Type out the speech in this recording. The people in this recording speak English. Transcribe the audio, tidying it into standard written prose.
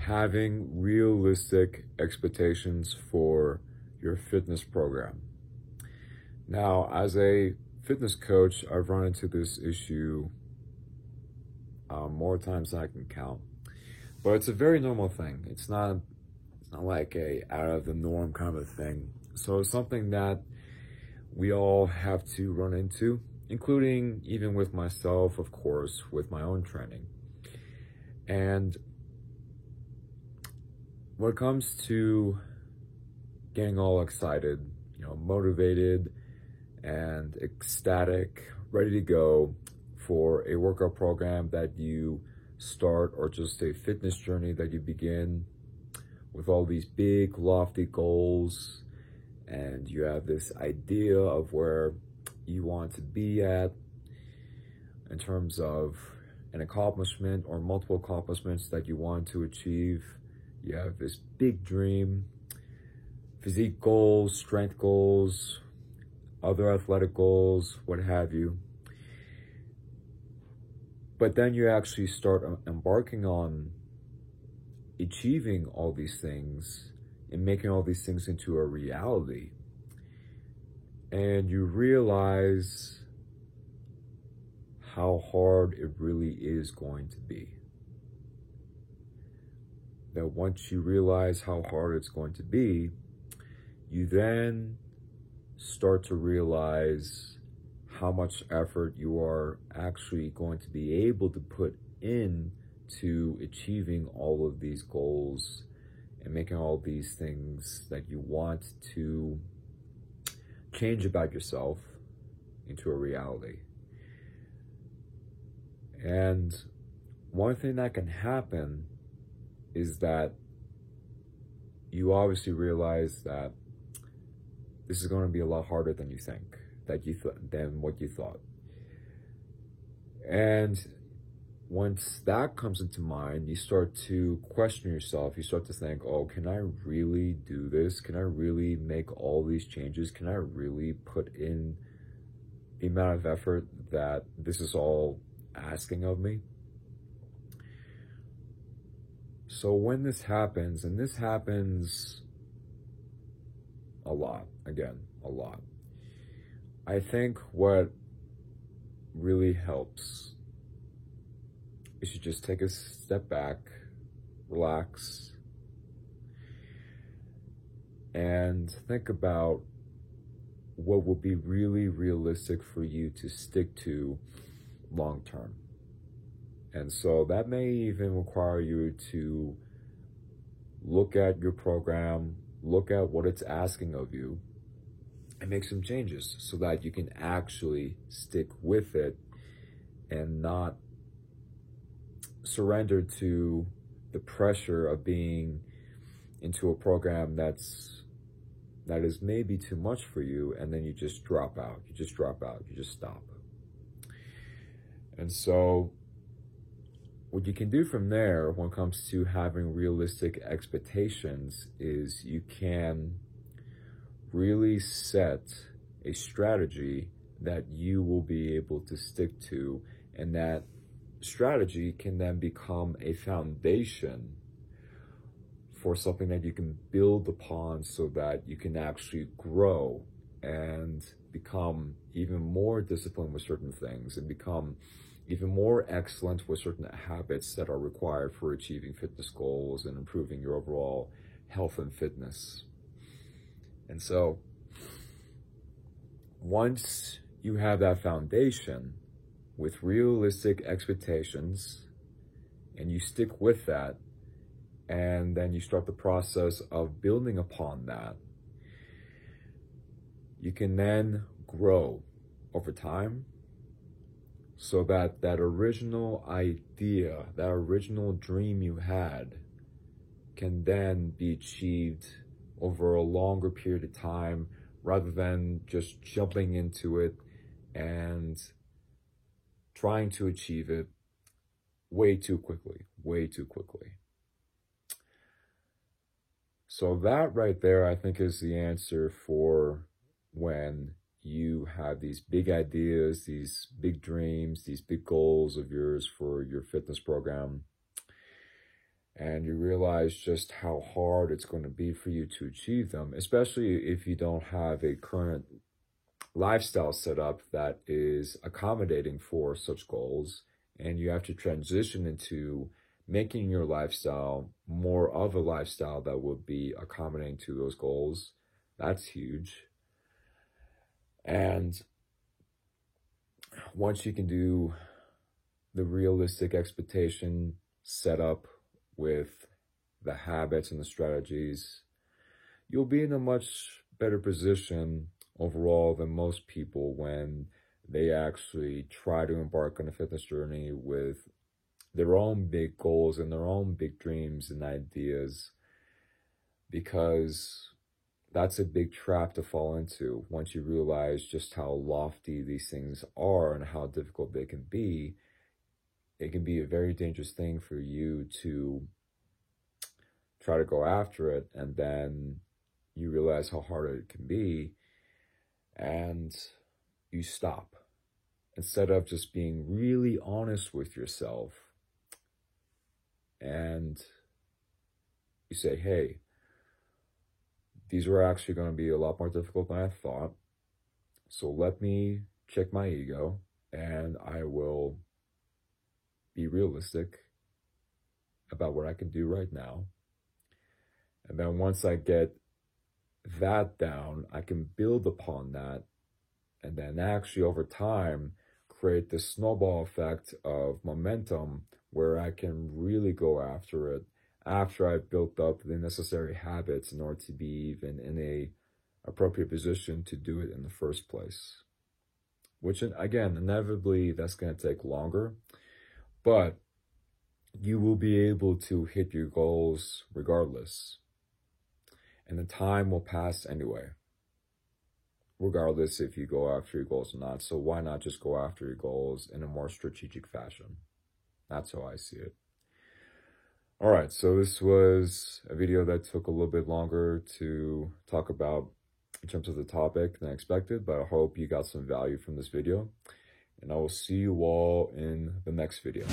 having realistic expectations for your fitness program. Now, as a fitness coach, I've run into this issue more times than I can count, but it's a very normal thing. It's not like a out of the norm kind of a thing. So it's something that we all have to run into, including even with myself, of course, with my own training. And when it comes to getting all excited, motivated and ecstatic, ready to go for a workout program that you start, or just a fitness journey that you begin with all these big, lofty goals, and you have this idea of where you want to be at in terms of an accomplishment or multiple accomplishments that you want to achieve. You have this big dream, physique goals, strength goals, other athletic goals, what have you. But then you actually start embarking on achieving all these things and making all these things into a reality. And you realize how hard it really is going to be. That once you realize how hard it's going to be, you then start to realize how much effort you are actually going to be able to put in to achieving all of these goals and making all these things that you want to change about yourself into a reality. And one thing that can happen is that you obviously realize that this is going to be a lot harder than you think, than what you thought. And once that comes into mind, you start to question yourself. You start to think, oh, can I really do this? Can I really make all these changes? Can I really put in the amount of effort that this is all asking of me? So when this happens, and this happens a lot, I think what really helps is you just take a step back, relax, and think about what will be really realistic for you to stick to long term. And so that may even require you to look at your program, look at what it's asking of you, and make some changes so that you can actually stick with it and not surrender to the pressure of being into a program that is maybe too much for you, and then you just drop out, you just stop. And so what you can do from there when it comes to having realistic expectations is you can really set a strategy that you will be able to stick to, and that strategy can then become a foundation for something that you can build upon so that you can actually grow and become even more disciplined with certain things and become even more excellent with certain habits that are required for achieving fitness goals and improving your overall health and fitness. And so once you have that foundation with realistic expectations and you stick with that, and then you start the process of building upon that, you can then grow over time so that that original idea, that original dream you had can then be achieved over a longer period of time, rather than just jumping into it and trying to achieve it way too quickly. So that right there, I think, is the answer for when you have these big ideas, these big dreams, these big goals of yours for your fitness program. and you realize just how hard it's going to be for you to achieve them, especially if you don't have a current lifestyle set up that is accommodating for such goals, and you have to transition into making your lifestyle more of a lifestyle that would be accommodating to those goals. That's huge. And once you can do the realistic expectation set up with the habits and the strategies, you'll be in a much better position overall than most people when they actually try to embark on a fitness journey with their own big goals and their own big dreams and ideas, because that's a big trap to fall into. Once you realize just how lofty these things are and how difficult they can be, it can be a very dangerous thing for you to try to go after it, and then you realize how hard it can be, and you stop. Instead of just being really honest with yourself, and you say, hey, these were actually going to be a lot more difficult than I thought, so let me check my ego, and I will be realistic about what I can do right now. And then once I get that down, I can build upon that, and then actually over time create this snowball effect of momentum where I can really go after it after I've built up the necessary habits in order to be even in a appropriate position to do it in the first place. Which, again, inevitably that's going to take longer, but you will be able to hit your goals regardless. And the time will pass anyway, regardless if you go after your goals or not. So why not just go after your goals in a more strategic fashion? That's how I see it. All right, so this was a video that took a little bit longer to talk about in terms of the topic than I expected, but I hope you got some value from this video, and I will see you all in the next video.